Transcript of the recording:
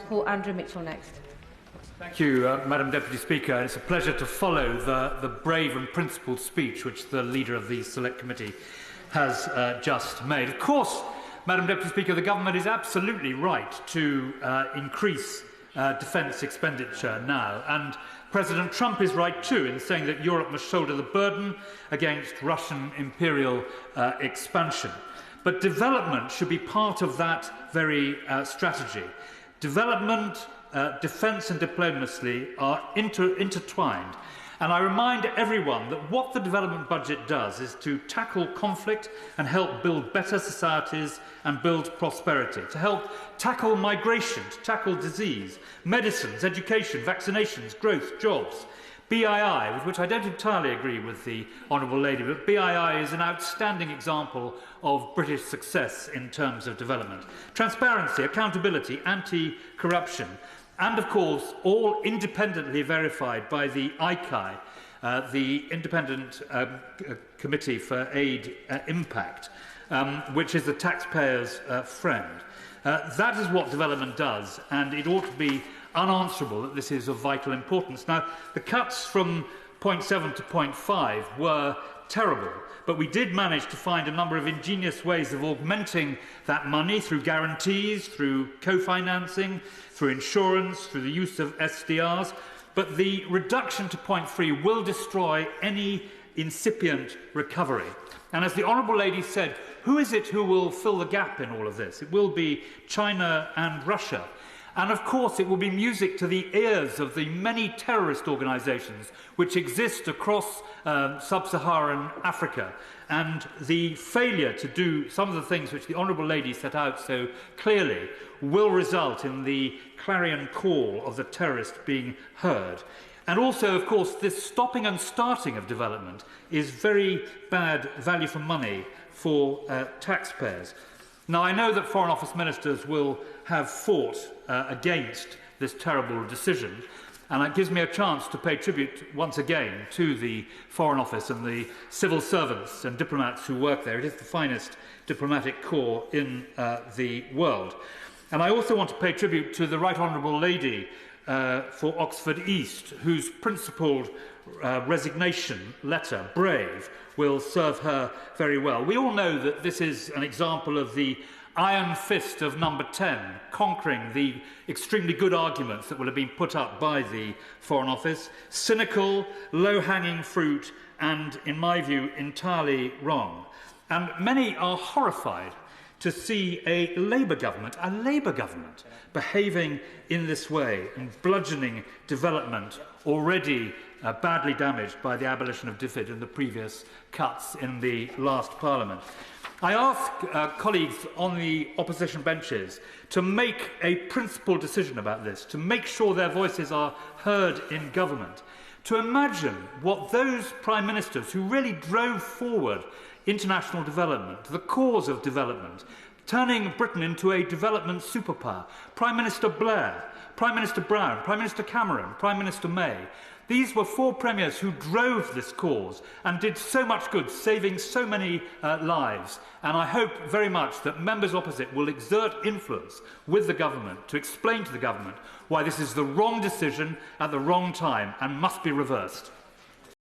Hon Andrew Mitchell next. Thank you, Madam Deputy Speaker. It's a pleasure to follow the brave and principled speech which the leader of the Select Committee has just made. Of course, Madam Deputy Speaker, the government is absolutely right to increase defence expenditure now, and President Trump is right too in saying that Europe must shoulder the burden against Russian imperial expansion. But development should be part of that very strategy. Development, defence and diplomacy are intertwined. And I remind everyone that what the development budget does is to tackle conflict and help build better societies and build prosperity, to help tackle migration, to tackle disease, medicines, education, vaccinations, growth, jobs. BII, with which I don't entirely agree with the Honourable Lady, but BII is an outstanding example of British success in terms of development. Transparency, accountability, anti-corruption, and of course all independently verified by the ICAI, the Independent Committee for Aid Impact, which is the taxpayer's friend. That is what development does, and it ought to be unanswerable that this is of vital importance. Now, the cuts from point 7 to point 5 were terrible, but we did manage to find a number of ingenious ways of augmenting that money through guarantees, through co-financing, through insurance, through the use of SDRs. But the reduction to point 3 will destroy any incipient recovery. And as the Honourable Lady said, who is it who will fill the gap in all of this? It will be China and Russia. And of course it will be music to the ears of the many terrorist organisations which exist across sub-Saharan Africa. And the failure to do some of the things which the Honourable Lady set out so clearly will result in the clarion call of the terrorist being heard. And also, of course, this stopping and starting of development is very bad value for money for taxpayers. Now, I know that Foreign Office ministers will have fought against this terrible decision, and it gives me a chance to pay tribute once again to the Foreign Office and the civil servants and diplomats who work there. It is the finest diplomatic corps in the world. And I also want to pay tribute to the Right Honourable Lady for Oxford East, whose principled resignation letter, brave, will serve her very well. We all know that this is an example of the iron fist of number 10, conquering the extremely good arguments that will have been put up by the Foreign Office. Cynical, low-hanging fruit, and, in my view, entirely wrong. And many are horrified to see a Labour government, behaving in this way and bludgeoning development already badly damaged by the abolition of DFID and the previous cuts in the last Parliament. I ask colleagues on the opposition benches to make a principled decision about this, to make sure their voices are heard in government, to imagine what those prime ministers who really drove forward international development, the cause of development, turning Britain into a development superpower. Prime Minister Blair, Prime Minister Brown, Prime Minister Cameron, Prime Minister May. These were 4 premiers who drove this cause and did so much good, saving so many lives. And I hope very much that members opposite will exert influence with the government to explain to the government why this is the wrong decision at the wrong time and must be reversed.